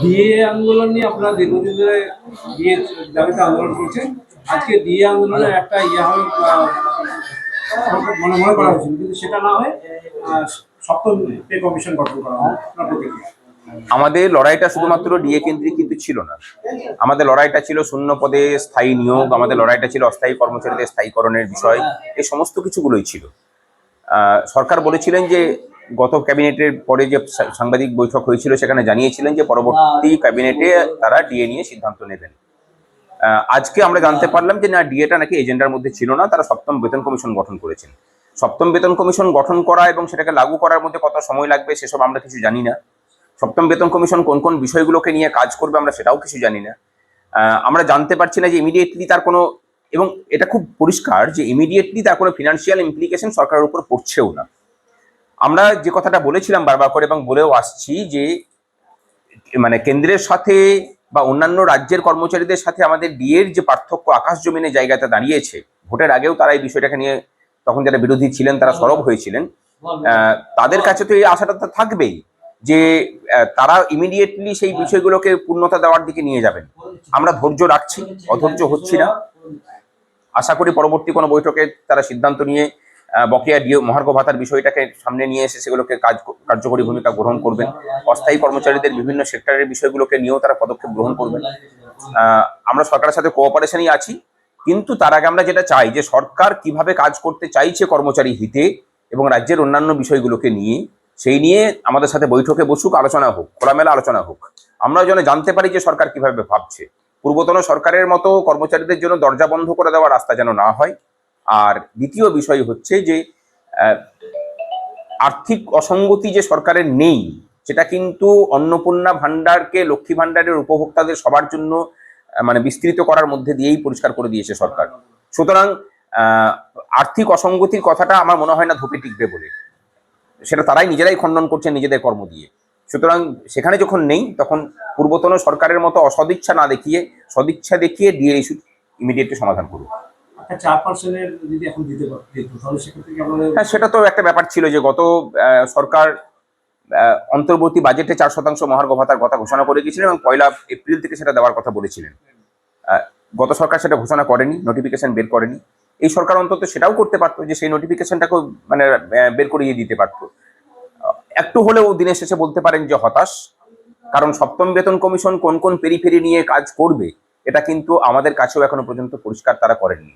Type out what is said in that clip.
DA আন্দোলন নিয়ে আপনারা দীর্ঘদিন ধরে ডিএ দাবিতে আন্দোলন করছেন। আজকে ডিএ আন্দোলনের একটা হবে মনে করা হয়েছিল, কিন্তু সেটা না হয়ে সপ্তম পে কমিশন গঠন করা হয়। আপনার প্রতিক্রিয়া? আমাদের লড়াইটা শুধুমাত্র ডিএ কেন্দ্রিক কিন্তু ছিল না। আমাদের লড়াইটা ছিল শূন্য পদে স্থায়ী নিয়োগ, আমাদের লড়াইটা ছিল অস্থায়ী কর্মচারীদের স্থায়ীকরণের বিষয়, এই সমস্ত কিছুগুলোই ছিল। সরকার বলেছিলেন যে গত ক্যাবিনেটের পরে যে সাংবাদিক বৈঠক হয়েছিল সেখানে জানিয়েছিলেন যে পরবর্তী ক্যাবিনেটে তারা ডিএ নিয়ে সিদ্ধান্ত নেবেন। আজকে আমরা জানতে পারলাম যে না, ডিএটা নাকি এজেন্ডার মধ্যে ছিল না, তারা সপ্তম বেতন কমিশন গঠন করেছেন। সপ্তম বেতন কমিশন গঠন করা এবং সেটাকে লাগু করার মধ্যে কত সময় লাগবে সেসব আমরা কিছু জানি না। সপ্তম বেতন কমিশন কোন কোন বিষয়গুলোকে নিয়ে কাজ করবে আমরা সেটাও কিছু জানি না। আমরা জানতে পারছি না যে ইমিডিয়েটলি তার কোনো, এবং এটা খুব পরিষ্কার যে ইমিডিয়েটলি তার কোনো ফিনান্সিয়াল ইমপ্লিকেশন সরকারের উপর পড়ছেও না। আমরা যে কথাটা বলেছিলাম বারবার করে এবং বলেও আসছি যে মানে কেন্দ্রের সাথে বা অন্যান্য রাজ্যের কর্মচারীদের সাথে আমাদের ডিএর যে পার্থক্য আকাশ জমিনের জায়গাতে দাঁড়িয়েছে, ভোটের আগেও তারা এই বিষয়টাকে নিয়ে তখন যারা বিরোধী ছিলেন তারা সরব হয়েছিলেন। তাদের কাছে তো এই আশাটা তো থাকবেই যে তারা ইমিডিয়েটলি সেই বিষয়গুলোকে পূর্ণতা দেওয়ার দিকে নিয়ে যাবেন। আমরা ধৈর্য রাখছি, অধৈর্য হচ্ছি না। আশা করি পরবর্তী কোনো বৈঠকে তারা সিদ্ধান্ত নিয়ে বকেয়া ডিও মহার্ঘ ভাতার বিষয়টাকে সামনে নিয়ে এসে সেগুলোকে কার্যকরী ভূমিকা গ্রহণ করবেন। অস্থায়ী কর্মচারীদের বিভিন্ন সেক্টরের বিষয়গুলোকে নিয়েও তারা পদক্ষেপ গ্রহণ করবেন। আমরা সরকারের সাথে কোঅপারেশনই আছি, কিন্তু তার আগে আমরা যেটা চাই যে সরকার কিভাবে কাজ করতে চাইছে কর্মচারী হিতে এবং রাজ্যের অন্যান্য বিষয়গুলোকে নিয়ে, সেই নিয়ে আমাদের সাথে বৈঠকে বসুক, আলোচনা হোক, খোলামেলা আলোচনা হোক। আমরা যেন জানতে পারি যে সরকার কিভাবে ভাবছে। পূর্বতন সরকারের মতো কর্মচারীদের জন্য দরজা বন্ধ করে দেওয়ার রাস্তা যেন না হয়। আর দ্বিতীয় বিষয় হচ্ছে যে আর্থিক অসঙ্গতি যে সরকারের নেই, সেটা কিন্তু অন্নপূর্ণা ভাণ্ডারকে লক্ষ্মী ভাণ্ডারের উপভোক্তাদের সবার জন্য মানে বিস্তৃত করার মধ্যে দিয়েই পরিষ্কার করে দিয়েছে সরকার। সুতরাং আর্থিক অসঙ্গতির কথাটা আমার মনে হয় না ধোপে টিকবে বলে, সেটা তারাই নিজেরাই খণ্ডন করছেন নিজেদের কর্ম দিয়ে। সুতরাং সেখানে যখন নেই তখন পূর্বতন সরকারের মতো অসদিচ্ছা না দেখিয়ে সদিচ্ছা দেখিয়ে ডিএ ইস্যু ইমিডিয়েটলি সমাধান করুন। হ্যাঁ, সেটা তো একটা ব্যাপার ছিল যে গত সরকার অন্তর্বর্তী বাজেটে 4% মহার্ঘ ভাতার কথা ঘোষণা করে গিয়েছিলেন এবং 1 এপ্রিল থেকে সেটা দেওয়ার কথা বলেছিলেন। গত সরকার সেটা ঘোষণা করেনি, নোটিফিকেশন বের করেনি। এই সরকার অন্তত সেটাও করতে পারতো যে সেই নোটিফিকেশনটাকেও মানে বের করিয়ে দিতে পারতো। একটু হলেও দিনের শেষে বলতে পারেন যে হতাশ, কারণ সপ্তম বেতন কমিশন কোন কোন পেরিফেরি নিয়ে কাজ করবে এটা কিন্তু আমাদের কাছেও এখনো পর্যন্ত পরিষ্কার তারা করেননি।